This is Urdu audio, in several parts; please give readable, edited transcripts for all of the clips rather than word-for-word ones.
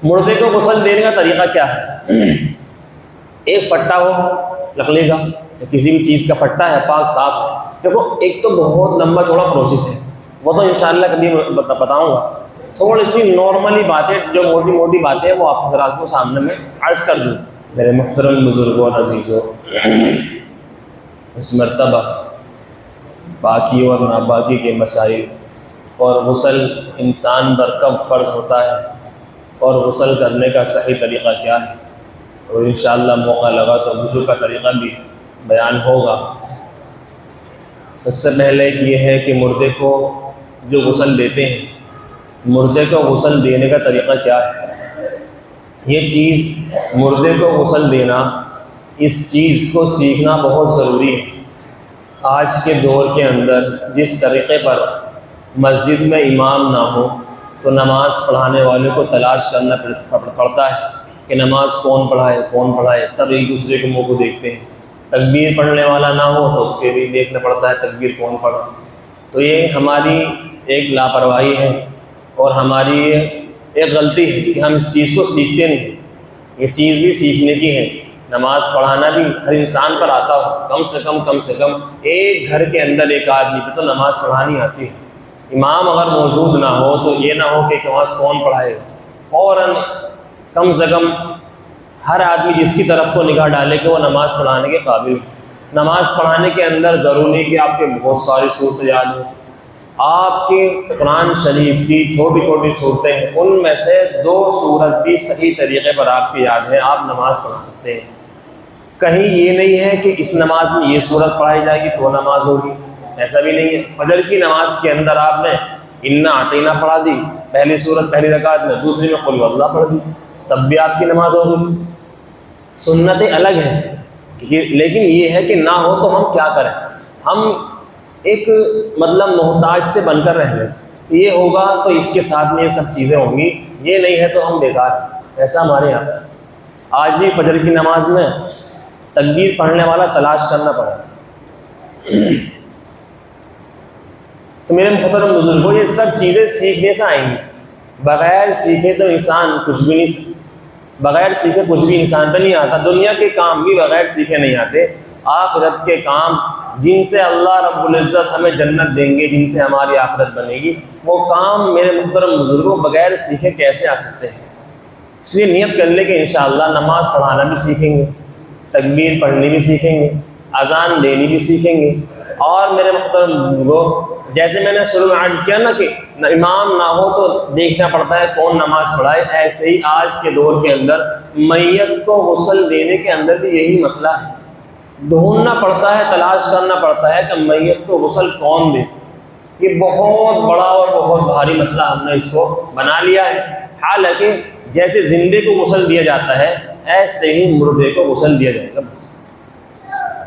مردے کو غسل دینے کا طریقہ کیا ہے؟ ایک پٹا ہو لکڑی کا یا کسی بھی چیز کا پٹا ہے، پاک صاف ہے۔ دیکھو ایک تو بہت لمبا چوڑا پروسیس ہے، وہ تو انشاءاللہ کبھی بتاؤں گا۔ تھوڑی سی نارملی باتیں، جو موٹی موٹی باتیں وہ آپ حضرات کو سامنے میں عرض کر دوں۔ میرے محترم بزرگوں اور عزیزوں، اس مرتبہ باقی اور ناپاکی کے مسائل اور غسل انسان پر کب فرض ہوتا ہے اور غسل کرنے کا صحیح طریقہ کیا ہے، اور انشاءاللہ موقع لگا تو وضو کا طریقہ بھی بیان ہوگا۔ سب سے پہلے یہ ہے کہ مردے کو جو غسل دیتے ہیں، مردے کو غسل دینے کا طریقہ کیا ہے۔ یہ چیز مردے کو غسل دینا، اس چیز کو سیکھنا بہت ضروری ہے۔ آج کے دور کے اندر جس طریقے پر مسجد میں امام نہ ہو تو نماز پڑھانے والے کو تلاش کرنا پڑتا ہے کہ نماز کون پڑھائے، سب ایک دوسرے کے منہ کو دیکھتے ہیں۔ تکبیر پڑھنے والا نہ ہو تو اس کے بھی دیکھنا پڑتا ہے تکبیر کون پڑھا۔ تو یہ ہماری ایک لاپرواہی ہے اور ہماری ایک غلطی ہے کہ ہم اس چیز کو سیکھتے نہیں۔ یہ چیز بھی سیکھنے کی ہے۔ نماز پڑھانا بھی ہر انسان پر آتا ہو، کم سے کم ایک گھر کے اندر ایک آدمی پہ تو نماز پڑھانی آتی ہے۔ امام اگر موجود نہ ہو تو یہ نہ ہو کہ نماز کون پڑھائے، فوراً کم سے کم ہر آدمی جس کی طرف کو نگاہ ڈالے کہ وہ نماز پڑھانے کے قابل ہے۔ نماز پڑھانے کے اندر ضروری نہیں کہ آپ کے بہت ساری صورتیں یاد ہوں۔ آپ کے قرآن شریف کی چھوٹی چھوٹی صورتیں ہیں، ان میں سے 2 صورت بھی صحیح طریقے پر آپ کی یاد ہیں، آپ نماز پڑھ سکتے ہیں۔ کہیں یہ نہیں ہے کہ اس نماز میں یہ صورت پڑھائی جائے گی تو نماز ہوگی، ایسا بھی نہیں ہے۔ فجر کی نماز کے اندر آپ نے انا اعطینا پڑھا دی پہلی صورت پہلی رکعت میں، دوسری میں قل واللہ پڑھ دی، تب بھی آپ کی نماز ہوگی۔ سنتیں الگ ہیں، لیکن یہ ہے کہ نہ ہو تو ہم کیا کریں، ہم ایک محتاج سے بن کر رہ لیں۔ یہ ہوگا تو اس کے ساتھ میں یہ سب چیزیں ہوں گی، یہ نہیں ہے تو ہم بیکار ہیں۔ ایسا ہمارے یہاں آج بھی فجر کی نماز میں تکبیر پڑھنے والا تلاش کرنا پڑا۔ تو میرے محترم بزرگوں، یہ سب چیزیں سیکھنے سے آئیں گی، بغیر سیکھے تو انسان کچھ بھی نہیں، بغیر سیکھے کچھ بھی انسان پہ نہیں آتا۔ دنیا کے کام بھی بغیر سیکھے نہیں آتے، آخرت کے کام جن سے اللہ رب العزت ہمیں جنت دیں گے، جن سے ہماری آخرت بنے گی، وہ کام میرے محترم بزرگوں بغیر سیکھے کیسے آ سکتے ہیں۔ اس لیے نیت کر لیں کہ انشاءاللہ نماز پڑھانا بھی سیکھیں گے، تکبیر پڑھنی بھی سیکھیں گے، اذان دینی بھی سیکھیں گے۔ اور میرے محترم بزرگوں، جیسے میں نے شروع میں عرض کیا نا کہ امام نہ ہو تو دیکھنا پڑتا ہے کون نماز پڑھائے، ایسے ہی آج کے دور کے اندر میت کو غسل دینے کے اندر بھی یہی مسئلہ ہے۔ ڈھونڈنا پڑتا ہے، تلاش کرنا پڑتا ہے کہ میت کو غسل کون دے۔ یہ بہت بڑا اور بہت بھاری مسئلہ ہم نے اس کو بنا لیا ہے۔ حالانکہ جیسے زندے کو غسل دیا جاتا ہے ایسے ہی مردے کو غسل دیا جائے گا، بس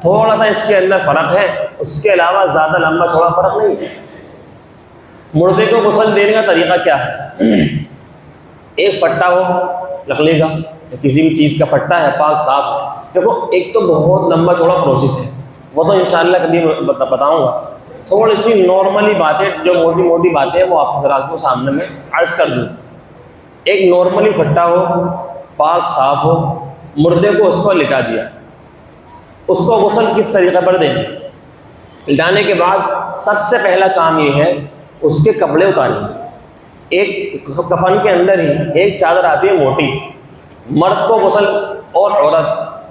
تھوڑا سا اس کے اندر فرق ہے، اس کے علاوہ زیادہ لمبا چوڑا فرق نہیں ہے۔ مردے کو غسل دینے کا طریقہ کیا ہے؟ ایک پٹا ہو لکڑی کا یا کسی بھی چیز کا پٹا ہے، پاک صاف ہے۔ دیکھو ایک تو بہت لمبا چوڑا پروسیس ہے، وہ تو انشاءاللہ کبھی بتاؤں گا۔ تھوڑی سی نارملی باتیں، جو موٹی موٹی باتیں وہ آپ حضرات کو سامنے میں عرض کر دوں۔ ایک نارملی پٹا ہو، پاک صاف ہو، مردے کو اس پر لٹا دیا۔ اس کو غسل کس طریقے پر دیں؟ لٹانے کے بعد سب سے پہلا کام یہ ہے اس کے کپڑے اتاریں گے۔ ایک کفن کے اندر ہی ایک چادر آتی ہے موٹی، مرد کو غسل اور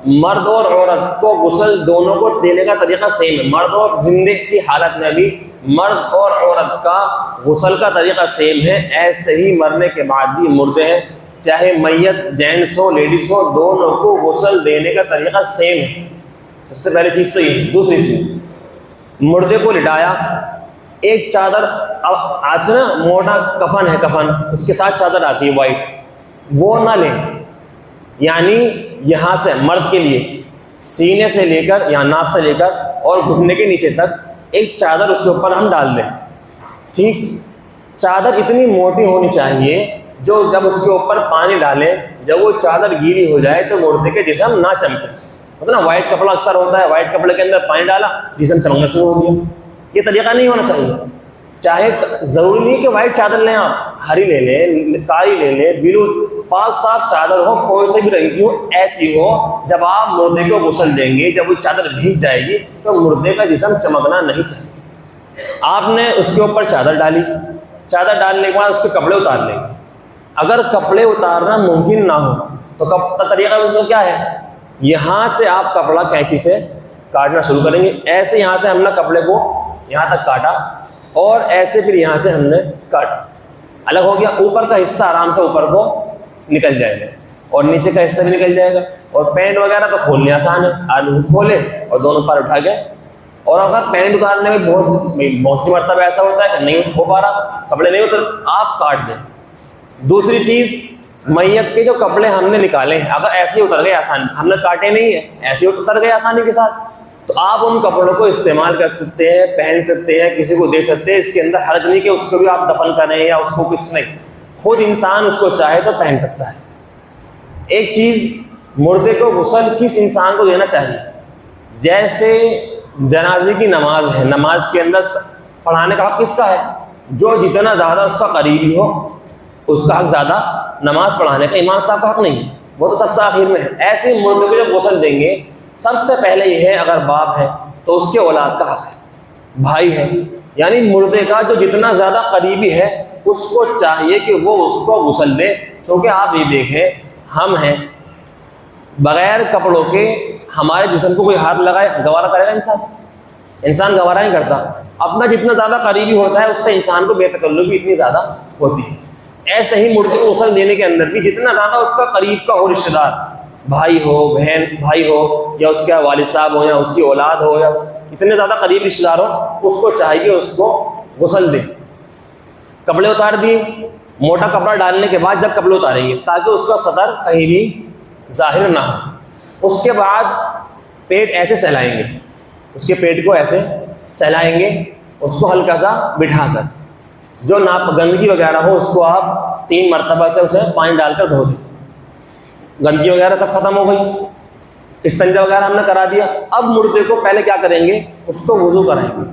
مرد اور عورت کو غسل دونوں کو دینے کا طریقہ سیم ہے۔ مرد اور زندے کی حالت میں بھی مرد اور عورت کا غسل کا طریقہ سیم ہے، ایسے ہی مرنے کے بعد بھی مردے ہیں، چاہے میت جینٹس ہو لیڈیز ہو، دونوں کو غسل دینے کا طریقہ سیم ہے۔ سب سے پہلی چیز تو یہ۔ دوسری چیز، مردے کو لٹایا، ایک چادر آج نا موٹا کفن ہے، کفن اس کے ساتھ چادر آتی ہے وائٹ، وہ نہ لیں، یعنی یہاں سے مرد کے لیے سینے سے لے کر یا ناف سے لے کر اور گھٹنے کے نیچے تک ایک چادر اس کے اوپر ہم ڈال دیں۔ ٹھیک، چادر اتنی موٹی ہونی چاہیے جو جب اس کے اوپر پانی ڈالیں، جب وہ چادر گیلی ہو جائے تو مردے کے جسم نہ چمکے۔ نا وائٹ کپڑا اکثر ہوتا ہے، وائٹ کپڑے کے اندر پانی ڈالا جسم چمکنا شروع ہو گیا، یہ طریقہ نہیں ہونا چاہیے۔ چاہے ضروری نہیں کہ وائٹ چادر لیں، آپ ہری لے لیں، کالی لے لیں، بلو پاک صاف چادر ہو، کوئی سے بھی رنگ کی ہو، ایسی ہو جب آپ مردے کو غسل دیں گے، جب وہ چادر بھیگ جائے گی تو مردے کا جسم چمکنا نہیں چاہیے۔ آپ نے اس کے اوپر چادر ڈالی، چادر ڈالنے کے بعد اس کے کپڑے اتار لیں گے۔ اگر کپڑے اتارنا ممکن نہ ہو تو طریقہ اس کا کیا ہے، یہاں سے آپ کپڑا کینچی سے کاٹنا شروع کریں گے۔ ایسے یہاں سے ہم نے کپڑے کو یہاں تک کاٹا اور ایسے پھر یہاں سے ہم نے کاٹا، الگ ہو گیا۔ اوپر کا حصہ آرام سے اوپر کو نکل جائے گا اور نیچے کا حصہ بھی نکل جائے گا۔ اور پینٹ وغیرہ تو کھولنے آسان ہے، آلو کھولے اور دونوں پار اٹھا گئے۔ اور اگر پینٹ اتارنے میں بہت سی مرتبہ ایسا ہوتا ہے کہ نہیں ہو پا رہا، کپڑے نہیں اتر، آپ کاٹ دیں۔ دوسری چیز، میت کے جو کپڑے ہم نے نکالے ہیں اگر ایسے ہی اتر گئے آسانی، ہم نے کاٹے نہیں ہیں، ایسے ہی اتر گئے آسانی کے ساتھ، تو آپ ان کپڑوں کو استعمال کر سکتے ہیں، پہن سکتے ہیں، کسی کو دے سکتے ہیں۔ اس کے اندر حرج نہیں کہ اس کو بھی آپ دفن کریں یا اس کو کچھ نہیں، خود انسان اس کو چاہے تو پہن سکتا ہے۔ ایک چیز، مردے کو غسل کس انسان کو دینا چاہیے؟ جیسے جنازے کی نماز ہے، نماز کے اندر پڑھانے کا حق کس کا ہے؟ جو جتنا زیادہ اس کا قریبی ہو اس کا حق زیادہ، نماز پڑھانے کا امام صاحب کا حق نہیں ہے، وہ تو سب سے آخر میں ہے۔ ایسے مردے کو جب غسل دیں گے، سب سے پہلے یہ ہے اگر باپ ہے تو اس کے اولاد کا حق ہے، بھائی ہے، یعنی مردے کا جو جتنا زیادہ قریبی ہے اس کو چاہیے کہ وہ اس کو غسل دے۔ کیونکہ آپ یہ دیکھیں، ہم ہیں بغیر کپڑوں کے ہمارے جسم کو کوئی ہاتھ لگائے گوارا کرے گا؟ انسان گوارا نہیں کرتا۔ اپنا جتنا زیادہ قریبی ہوتا ہے اس سے انسان کو بے تکلفی اتنی زیادہ ہوتی ہے۔ ایسے ہی مردے کو غسل دینے کے اندر بھی جتنا زیادہ اس کا قریب کا ہو رشتہ دار، بھائی ہو، بہن بھائی ہو، یا اس کے والد صاحب ہو، یا اس کی اولاد ہو، یا اتنے زیادہ قریب رشتہ دار ہو، اس کو چاہیے اس کو غسل دے۔ کپڑے اتار دیے، موٹا کپڑا ڈالنے کے بعد جب کپڑے اتاریں گے تاکہ اس کا سطر کہیں بھی ظاہر نہ ہو، اس کے بعد پیٹ ایسے سہلائیں گے، اس کے پیٹ کو ایسے سہلائیں گے، اس کو ہلکا سا بٹھا کر، جو گندگی وغیرہ ہو اس کو آپ 3 مرتبہ سے اسے پانی ڈال کر دھو دیں۔ گندگی وغیرہ سب ختم ہو گئی، استنجا وغیرہ ہم نے کرا دیا۔ اب مردے کو پہلے کیا کریں گے، اس کو وضو کرائیں گے۔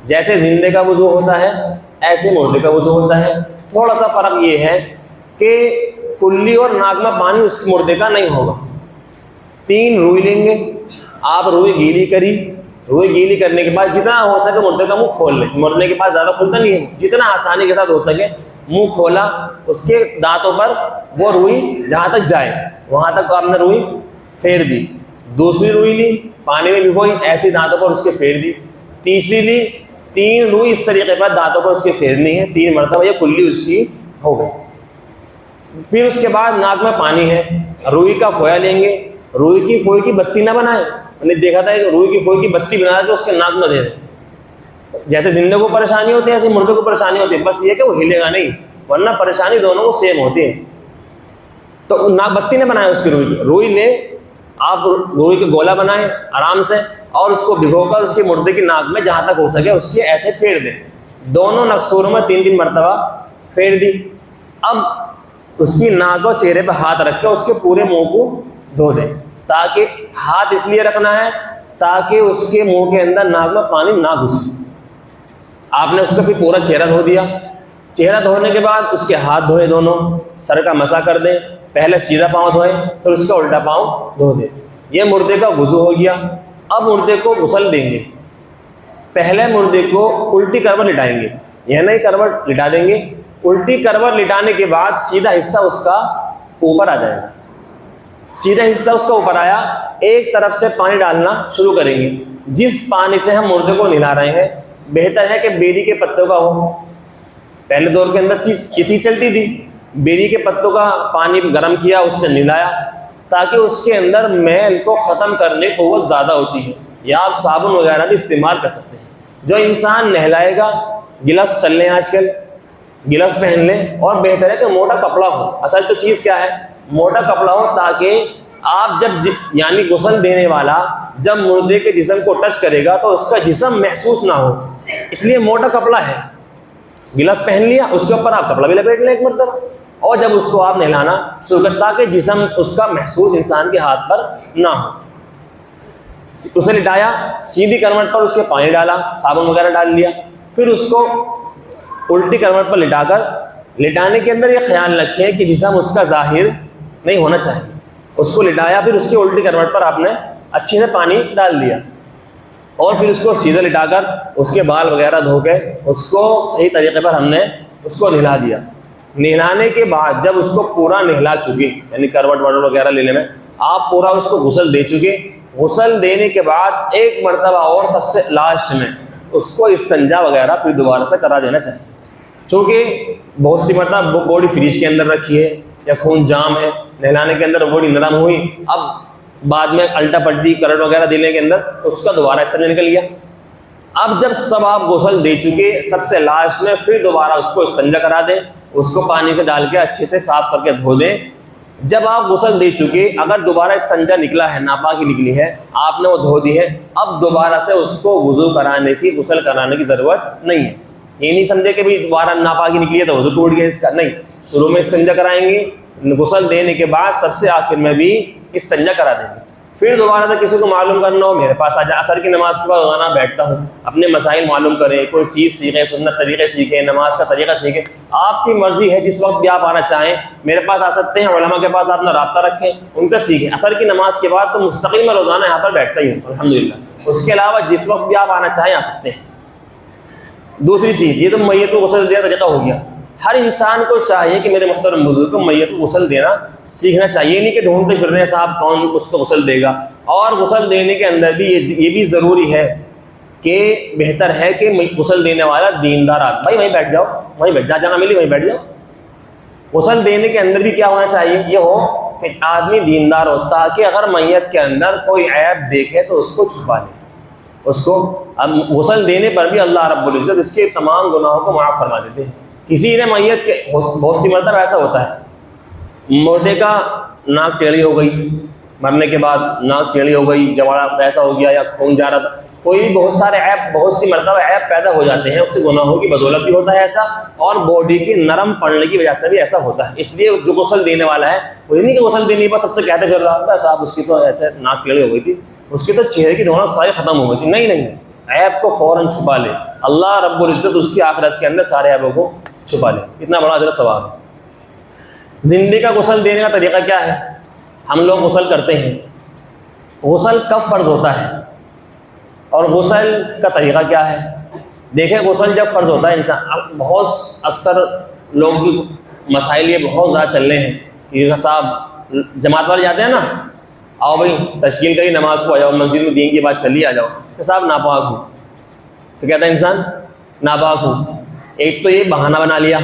جیسے زندے کا وضو ہوتا ہے ایسے مردے کا وضو ہوتا ہے۔ تھوڑا سا فرق یہ ہے کہ کلی اور ناک میں پانی اس مردے کا نہیں ہوگا۔ 3 روئی لیں گے، آپ روئی گیلی کری، روئی گیلی کرنے کے بعد جتنا ہو سکے مردے کا منہ کھول لیں۔ مرنے کے بعد زیادہ کھلتا نہیں ہے، جتنا آسانی کے ساتھ ہو سکے منہ کھولا، اس کے دانتوں پر وہ روئی جہاں تک جائے وہاں تک آپ نے روئی پھیر دی۔ دوسری روئی لی، پانی میں بھگوئی، ایسی دانتوں پر اس کے پھیر دی۔ تیسری لی، 3 روئی اس طریقے پر دانتوں پر اس کے پھیرنی ہے، 3 مرتبہ یہ کلی اس کی ہو گئی۔ پھر اس کے بعد ناک میں پانی ہے، روئی کا پھویا لیں گے، روئی کی پھوئی کی بتی نہ بنائیں۔ میں نے دیکھا تھا کہ روئی کی پھوئی کی بتی بنا کے اس کے ناک میں دے دیں۔ جیسے زندے کو پریشانی ہوتی ہے ایسے مردے کو پریشانی ہوتی ہے، بس یہ کہ وہ ہلے گا نہیں، ورنہ پریشانی دونوں کو سیم ہوتی ہے۔ تو ناک بتی نہ بنائیں اس کی روئی لے، آپ روئی کے گولا بنائیں آرام سے اور اس کو بھگو کر اس کے مردے کی ناک میں جہاں تک ہو سکے اس کے ایسے پھیر دیں۔ دونوں نقصوروں میں 3 مرتبہ پھیر دی۔ اب اس کی ناک اور چہرے پہ ہاتھ رکھ کے اس کے پورے منہ کو دھو دیں، تاکہ ہاتھ اس لیے رکھنا ہے تاکہ اس کے منہ کے اندر ناک میں پانی نہ گھسے۔ آپ نے اس کا پھر پورا چہرہ دھو دیا۔ چہرہ دھونے کے بعد اس کے ہاتھ دھوئے، دونوں سر کا مسح کر دیں، پہلے سیدھا پاؤں دھوئیں پھر اس کا الٹا پاؤں دھو دیں۔ یہ مردے کا وضو ہو گیا۔ اب مردے کو غسل دیں گے، پہلے مردے کو الٹی کروٹ لٹائیں گے، یہ نہیں کروٹ لٹا دیں گے، الٹی کروٹ لٹانے کے بعد سیدھا حصہ اس کا اوپر آ جائے گا۔ سیدھا حصہ اس کا اوپر آیا، ایک طرف سے پانی ڈالنا شروع کریں گے۔ جس پانی سے ہم مردے کو نہلا رہے ہیں بہتر ہے کہ بیری کے پتوں کا ہو۔ پہلے دور کے اندر یہ چیز چلتی تھی، بیری کے پتوں کا پانی گرم کیا، اس سے نہلایا، تاکہ اس کے اندر میل کو ختم کرنے کی قوت زیادہ ہوتی ہے۔ یا آپ صابن وغیرہ بھی استعمال کر سکتے ہیں۔ جو انسان نہلائے گا، گلفس چل لیں آج کل، گلفس پہن لیں، اور بہتر ہے کہ موٹا کپڑا ہو۔ اصل تو چیز کیا ہے، موٹا کپڑا ہو، تاکہ آپ جب یعنی غسل دینے والا جب مردے کے جسم کو ٹچ کرے گا تو اس کا جسم محسوس نہ ہو، اس لیے موٹا کپڑا ہے۔ گلفس پہن لیا، اس کے اوپر آپ کپڑا بھی لپیٹ لیں ایک مرتبہ، اور جب اس کو آپ نہلانا شروع کریں تاکہ جسم اس کا محسوس انسان کے ہاتھ پر نہ ہو۔ اسے لٹایا، سیدھی کروٹ پر اس کے پانی ڈالا، صابن وغیرہ ڈال لیا، پھر اس کو الٹی کروٹ پر لٹا کر لٹانے کے اندر یہ خیال رکھیں کہ جسم اس کا ظاہر نہیں ہونا چاہیے. اس کو لٹایا، پھر اس کی الٹی کروٹ پر آپ نے اچھے سے پانی ڈال دیا اور پھر اس کو سیدھا لٹا کر اس کے بال وغیرہ دھو کے اس کو صحیح طریقے پر ہم نے اس کو نہلا دیا. نہلانے کے بعد جب اس کو پورا نہلا چکے، یعنی کروٹ وروٹ وغیرہ لینے میں آپ پورا اس کو غسل دے چکے، غسل دینے کے بعد ایک مرتبہ اور سب سے لاسٹ میں اس کو استنجا وغیرہ پھر دوبارہ سے کرا دینا چاہیے. چونکہ بہت سی مرتبہ باڈی فریج کے اندر رکھی ہے یا خون جام ہے، نہلانے کے اندر باڈی نرم ہوئی، اب بعد میں الٹا پلٹی کرٹ وغیرہ دینے کے اندر اس کا دوبارہ استنجا نکل گیا. اب جب سب آپ غسل دے چکے، سب سے لاسٹ میں پھر دوبارہ اس کو استنجا کرا دیں، اس کو پانی سے ڈال کے اچھے سے صاف کر کے دھو دیں. جب آپ غسل دے چکے، اگر دوبارہ استنجا نکلا ہے، ناپاکی نکلی ہے، آپ نے وہ دھو دی ہے، اب دوبارہ سے اس کو وضو کرانے کی، غسل کرانے کی ضرورت نہیں ہے. یہ نہیں سمجھے کہ دوبارہ ناپاکی نکلی ہے تو وضو ٹوٹ گیا اس کا، نہیں. شروع میں استنجا کرائیں گے، غسل دینے کے بعد سب سے آخر میں بھی استنجا کرا دیں گے. پھر دوبارہ سے کسی کو معلوم کرنا ہو میرے پاس آ جائے. عصر کی نماز کے بعد روزانہ بیٹھتا ہوں، اپنے مسائل معلوم کریں، کوئی چیز سیکھیں، سنت طریقے سیکھیں، نماز کا طریقہ سیکھیں. آپ کی مرضی ہے، جس وقت بھی آپ آنا چاہیں میرے پاس آ سکتے ہیں. علماء کے پاس اپنا رابطہ رکھیں، ان کا سیکھیں. عصر کی نماز کے بعد تو مستقل میں روزانہ یہاں پر بیٹھتا ہی ہوں الحمدللہ. اس کے علاوہ جس وقت بھی آپ آنا چاہیں آ سکتے ہیں. دوسری چیز، یہ تو میت کو غسل دینا طریقہ ہو گیا. ہر انسان کو چاہیے کہ میرے محترم بزرگ کو میت کو غسل دینا سیکھنا چاہیے. نہیں کہ ڈھونڈتے پھر رہے ہیں صاحب کون اس کو غسل دے گا. اور غسل دینے کے اندر بھی یہ بھی ضروری ہے کہ بہتر ہے کہ غسل دینے والا دیندار آدمی. بھائی وہیں بیٹھ جاؤ، وہیں بیٹھ جاؤ، جگہ ملی وہیں بیٹھ جاؤ. غسل دینے کے اندر بھی کیا ہونا چاہیے؟ یہ ہو کہ آدمی دیندار ہو، تاکہ اگر میت کے اندر کوئی عیب دیکھے تو اس کو چھپا لے. اس کو اب غسل دینے پر بھی اللہ رب العزت اس کے تمام گناہوں کو معاف فرما دیتے ہیں. کسی نے میت کے بہت سی مرتبہ ایسا ہوتا ہے، مردے کا ناک ٹیڑھی ہو گئی، مرنے کے بعد ناک ٹیڑھی ہو گئی، جواڑا ایسا ہو گیا یا خون جا رہا تھا، کوئی بہت سارے عیب، بہت سی مرتبہ عیب پیدا ہو جاتے ہیں. اس کے گناہوں کی بدولت بھی ہوتا ہے ایسا، اور باڈی کی نرم پڑنے کی وجہ سے بھی ایسا ہوتا ہے. اس لیے جو غسل دینے والا ہے وہ یہ نہیں کہ غسل دینے پر سب سے کہتے پھر رہا صاحب اس کی تو ایسے ناک ٹیڑھی ہو گئی تھی، اس کی تو چہرے کی رونق ساری ختم ہو گئی تھی. نہیں، عیب کو فوراً چھپا لے. اللہ رب العزت اس کی آخرت کے اندر سارے عیبوں کو چھپا لے. اتنا بڑا اجر ثواب ہے. زندے کا غسل دینے کا طریقہ کیا ہے؟ ہم لوگ غسل کرتے ہیں، غسل کب فرض ہوتا ہے اور غسل کا طریقہ کیا ہے؟ دیکھیں، غسل جب فرض ہوتا ہے انسان، اب بہت اکثر لوگ بھی مسائل یہ بہت زیادہ چل رہے ہیں کہ صاحب جماعت والے جاتے ہیں نا، آؤ بھائی تشکیل کری نماز کو آ جاؤ، مسجد میں دین کی بات چلی آ جاؤ، کہ صاحب ناپاک ہوں. تو کہتا ہے انسان ناپاک ہوں. ایک تو یہ بہانہ بنا لیا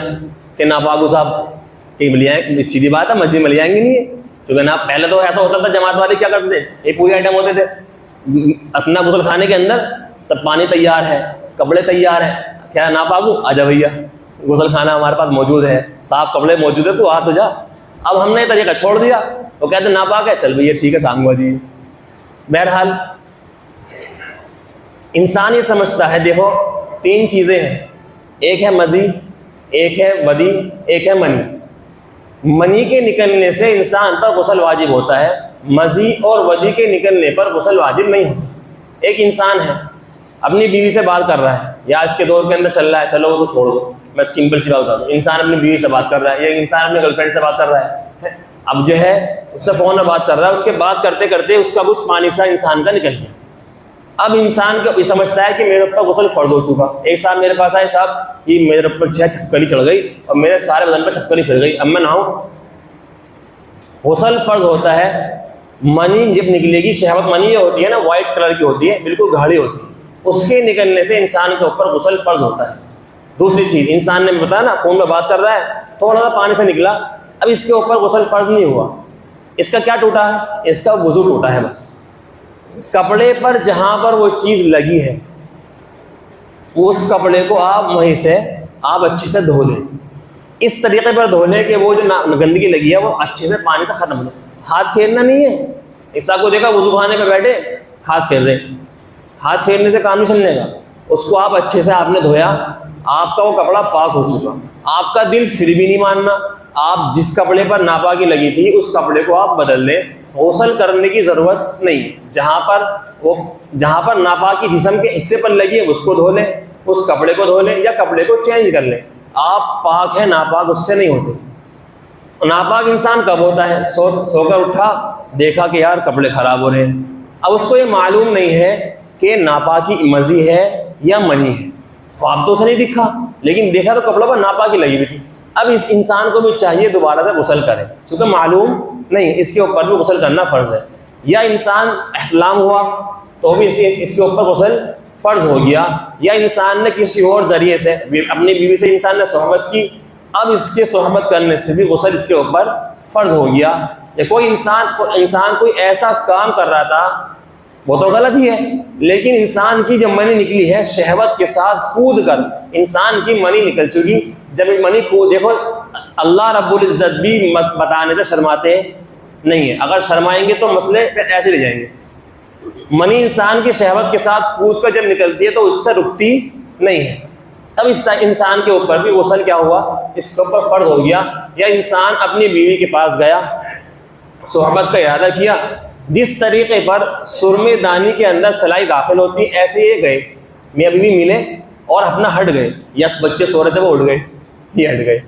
کہ ناپاک ہوں صاحب، کہ مل جائیں، سیدھی بات ہے مسجد مل جائیں گے نہیں ہے. کیونکہ نا پہلے تو ایسا ہوتا تھا، جماعت والے کیا کرتے تھے، یہ پورے آئٹم ہوتے تھے اپنا غسل خانے کے اندر. تب پانی تیار ہے، کپڑے تیار ہیں، کیا ناپاک ہوں، آجا بھیا غسل خانہ ہمارے پاس موجود ہے، صاف کپڑے موجود ہے، تو آ تو جا. اب ہم نے یہ طریقہ چھوڑ دیا، وہ کہتے ہیں ناپاک ہے، چل بھیا ٹھیک ہے کام ہوا جی. بہرحال انسان یہ سمجھتا ہے، دیکھو تین چیزیں ہیں، ایک ہے مزی، ایک ہے ودی، ایک ہے منی. منی کے نکلنے سے انسان پر غسل واجب ہوتا ہے، مزی اور ودی کے نکلنے پر غسل واجب نہیں ہوتا. ایک انسان ہے اپنی بیوی سے بات کر رہا ہے، یا آج کے دور کے اندر چل رہا ہے، چلو وہ تو چھوڑ دو، میں سمپل سی بات بتا دوں، انسان اپنی بیوی سے بات کر رہا ہے، یا انسان اپنے گرل فرینڈ سے بات کر رہا ہے. اب جو ہے اس سے فون میں بات کر رہا ہے، اس کے بات کرتے کرتے اس کا کچھ پانی سا انسان کا نکل گیا. اب انسان کو یہ سمجھتا ہے کہ میرے اوپر غسل فرض ہو چکا. ایک صاحب میرے پاس آئے، صاحب یہ میرے اوپر چھپکلی چڑھ گئی اور میرے سارے بدن پر چھپکلی پھر گئی، اب میں نہاؤں. غسل فرض ہوتا ہے، منی جب نکلے گی، شہوت منی یہ ہوتی ہے نا، وائٹ کلر کی ہوتی ہے، بالکل گاڑھی ہوتی ہے، اس کے نکلنے سے انسان کے اوپر غسل فرض ہوتا ہے. دوسری چیز، انسان نے بتایا نا فون میں بات کر رہا ہے، تھوڑا سا پانی سے نکلا، اب اس کے اوپر غسل فرض نہیں ہوا. اس کا کیا ٹوٹا ہے؟ اس کا وضو ٹوٹا ہے. بس کپڑے پر جہاں پر وہ چیز لگی ہے اس کپڑے کو آپ وہیں سے آپ اچھے سے دھو لیں. اس طریقے پر دھو لیں کہ وہ جو گندگی لگی ہے وہ اچھے سے پانی سے ختم ہو جائے. ہاتھ پھیرنا نہیں ہے. ایک صاحب کو دیکھا وضو خانے پہ بیٹھے ہاتھ پھیر رہے، ہاتھ پھیرنے سے کام نہیں چلنے کا. اس کو آپ اچھے سے آپ نے دھویا، آپ کا وہ کپڑا پاک ہو چکا. آپ کا دل پھر بھی نہیں ماننا، آپ جس کپڑے پر ناپاکی لگی تھی اس کپڑے کو آپ بدل لیں. غسل کرنے کی ضرورت نہیں. جہاں پر ناپاکی جسم کے حصے پر لگی ہے اس کو دھو لیں، اس کپڑے کو دھو لیں یا کپڑے کو چینج کر لیں. آپ پاک ہیں، ناپاک اس سے نہیں ہوتے۔ ناپاک انسان کب ہوتا ہے؟ سو کر اٹھا، دیکھا کہ یار کپڑے خراب ہو رہے ہیں، اب اس کو یہ معلوم نہیں ہے کہ ناپاکی مزی ہے یا منی ہے، خواب تو اسے نہیں دکھا لیکن دیکھا تو کپڑوں پر ناپاکی لگی ہوئی تھی۔ اب اس انسان کو بھی چاہیے دوبارہ سے غسل کرے، چونکہ معلوم نہیں اس کے اوپر بھی غسل کرنا فرض ہے۔ یا انسان احتلام ہوا تو بھی اس کے اوپر غسل فرض ہو گیا، یا انسان نے کسی اور ذریعے سے اپنی بیوی سے انسان نے صحبت کی، اب اس کے صحبت کرنے سے بھی غسل اس کے اوپر فرض ہو گیا۔ یا کوئی انسان کوئی ایسا کام کر رہا تھا، وہ تو غلط ہی ہے، لیکن انسان کی جب منی نکلی ہے شہوت کے ساتھ کود کر، انسان کی منی نکل چکی، جب منی کو دیکھو اللہ رب العزت بھی بتانے سے شرماتے نہیں ہیں، اگر شرمائیں گے تو مسئلے پھر ایسے لے جائیں گے۔ منی انسان کی شہوت کے ساتھ کود کر جب نکلتی ہے تو اس سے رکتی نہیں ہے، اب اس انسان کے اوپر بھی غسل کیا ہوا، اس کے اوپر فرض ہو گیا۔ یا انسان اپنی بیوی کے پاس گیا، صحبت کا ارادہ کیا، جس طریقے پر سرمے دانی کے اندر سلائی داخل ہوتی ایسے یہ گئے، میاں بیوی ملے اور اپنا ہٹ گئے، یا بچے سو رہے تھے وہ اٹھ گئے، یہ ہٹ گئے۔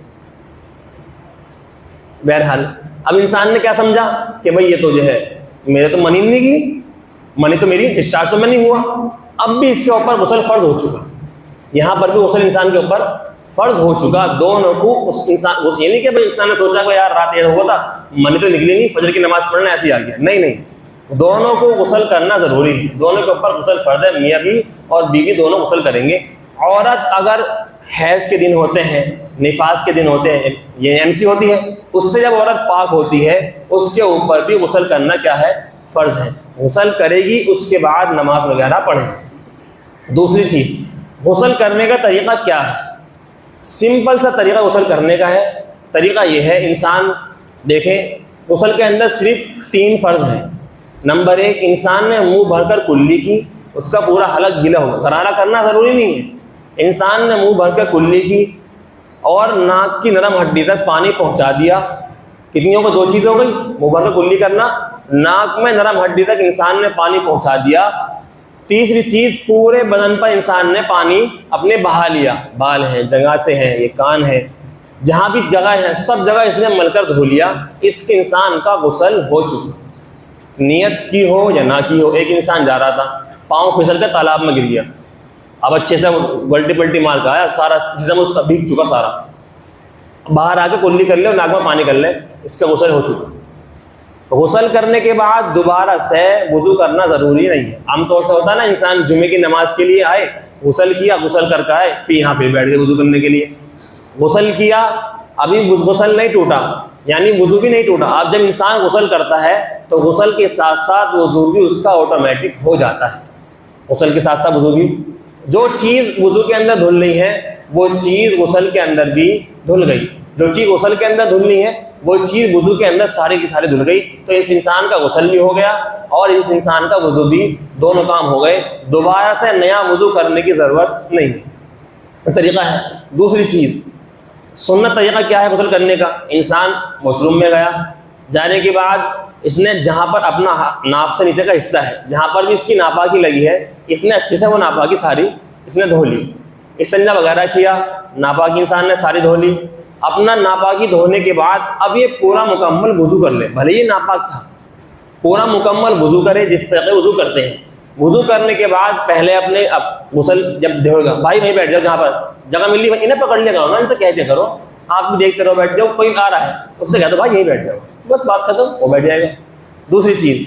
بہرحال اب انسان نے کیا سمجھا کہ بھئی یہ تو جو ہے میرے تو منی نہیں نکلی، منی تو میری ڈسچارج تو میں نہیں ہوا، اب بھی اس کے اوپر غسل فرض ہو چکا، یہاں پر بھی غسل انسان کے اوپر فرض ہو چکا۔ دونوں کو اس انسان، یہ نہیں کہ بھئی انسان نے سوچا کہ یار رات یہ ہوا تھا منی تو نکلی نہیں، فجر کی نماز پڑھنا ایسے ہی آ گیا، نہیں، دونوں کو غسل کرنا ضروری ہے، دونوں کے اوپر غسل فرض ہے، میاں بھی اور بیوی دونوں غسل کریں گے۔ عورت اگر حیض کے دن ہوتے ہیں، نفاس کے دن ہوتے ہیں، یہ MC ہوتی ہے، اس سے جب عورت پاک ہوتی ہے اس کے اوپر بھی غسل کرنا کیا ہے، فرض ہے، غسل کرے گی، اس کے بعد نماز وغیرہ پڑھے۔ دوسری چیز، غسل کرنے کا طریقہ کیا ہے؟ سمپل سا طریقہ غسل کرنے کا ہے۔ طریقہ یہ ہے، انسان دیکھیں غسل کے اندر صرف 3 فرض ہیں۔ نمبر 1، انسان نے منہ بھر کر کلی کی، اس کا پورا حلق گیلا ہو، غرارہ کرنا ضروری نہیں ہے، انسان نے منہ بھر کر کلی کی اور ناک کی نرم ہڈی تک پانی پہنچا دیا۔ کتنیوں کو 2 چیزیں ہو گئی، منہ بھر کر کلی کرنا، ناک میں نرم ہڈی تک انسان نے پانی پہنچا دیا۔ تیسری چیز، پورے بدن پر انسان نے پانی اپنے بہا لیا، بال ہیں، جگہ سے ہیں، یہ کان ہے، جہاں بھی جگہ ہے سب جگہ اس نے مل کر دھو لیا، اس کے انسان کا غسل ہو چکا، نیت کی ہو یا نہ کی ہو۔ ایک انسان جا رہا تھا، پاؤں پھسل کر تالاب میں گر گیا، اب اچھے سے گلٹی پلٹی مار کے آیا، سارا جسم اس کا بھیگ چکا، سارا باہر آ کے کلی کر لے اور ناک میں پانی کر لے، اس کا غسل ہو چکا۔ غسل کرنے کے بعد دوبارہ سے وضو کرنا ضروری نہیں ہے۔ عام طور سے ہوتا ہے نا، انسان جمعے کی نماز کے لیے آئے، غسل کیا، غسل کر کے آئے، پھر یہاں پہ بیٹھ گئے وضو کرنے کے لیے، غسل کیا، ابھی غسل نہیں ٹوٹا، یعنی وضو بھی نہیں ٹوٹا۔ اب جب انسان غسل کرتا ہے تو غسل کے ساتھ ساتھ وضو بھی اس کا آٹومیٹک ہو جاتا ہے، غسل کے ساتھ ساتھ وضو بھی، جو چیز وضو کے اندر دھلنی ہے وہ چیز غسل کے اندر بھی دھل گئی، جو چیز غسل کے اندر دھلنی ہے وہ چیز وضو کے اندر ساری کی ساری دھل گئی، تو اس انسان کا غسل بھی ہو گیا اور اس انسان کا وضو بھی، دونوں کام ہو گئے، دوبارہ سے نیا وضو کرنے کی ضرورت نہیں ہے۔ طریقہ ہے۔ دوسری چیز، سنت طریقہ کیا ہے غسل کرنے کا؟ انسان واش روم میں گیا، جانے کے بعد اس نے جہاں پر اپنا ناف سے نیچے کا حصہ ہے، جہاں پر بھی اس کی ناپاکی لگی ہے، اس نے اچھے سے وہ ناپاکی ساری اس نے دھو لی، استنجا وغیرہ کیا، ناپاکی انسان نے ساری دھو لی۔ اپنا ناپاکی دھونے کے بعد اب یہ پورا مکمل وضو کر لے، بھلے یہ ناپاک تھا، پورا مکمل وضو کرے جس طرح وضو کرتے ہیں۔ وضو کرنے کے بعد پہلے اپنے غسل جب دھوئے گا، بھائی وہیں بیٹھ جاؤ، جہاں پر جگہ ملی انہیں پکڑ لیا کرو نا، ان سے کہہ دیا کرو، آپ بھی دیکھتے رہو، بیٹھ جاؤ، کوئی آ رہا ہے اس سے کہہ دو بھائی یہیں بیٹھ جاؤ، بس بات ختم، وہ بیٹھ جائے گا۔ دوسری چیز،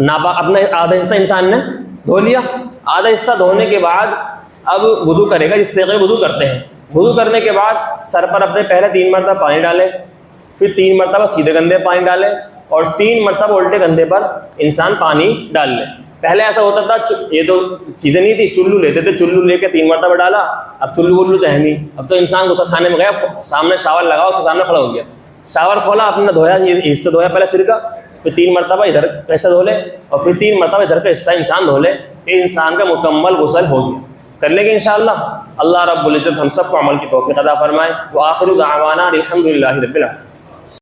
ناپاک اپنا آدھا حصہ انسان نے دھو لیا، آدھا حصہ دھونے کے بعد اب وضو کرے گا جس طریقے وضو کرتے ہیں۔ وضو کرنے کے بعد سر پر اپنے پہلے 3 مرتبہ پانی ڈالے، پھر 3 مرتبہ سیدھے کندھے پانی ڈالے اور 3 مرتبہ الٹے کندھے پر انسان پانی ڈال لے۔ پہلے ایسا ہوتا تھا، یہ تو چیزیں نہیں تھی، چلو لیتے تھے، چلو لے کے 3 مرتبہ ڈالا، اب چلو ولو تو ہے نہیں، اب تو انسان غسل خانے میں گیا، سامنے شاور لگا، اس کے سامنے کھڑا ہو گیا، شاور کھولا، اپنا دھویا، یہ حصہ دھویا پہلے سر کا، پھر 3 مرتبہ ادھر کا حصہ دھو لے اور پھر 3 مرتبہ ادھر کا حصہ انسان دھو لے، پھر انسان کا مکمل غسل ہو گیا۔ کر لیں گے انشاءاللہ۔ اللہ رب العزت ہم سب کو عمل کی توفیق عطا فرمائے۔ وآخر دعوانا الحمد للہ رب العالمین۔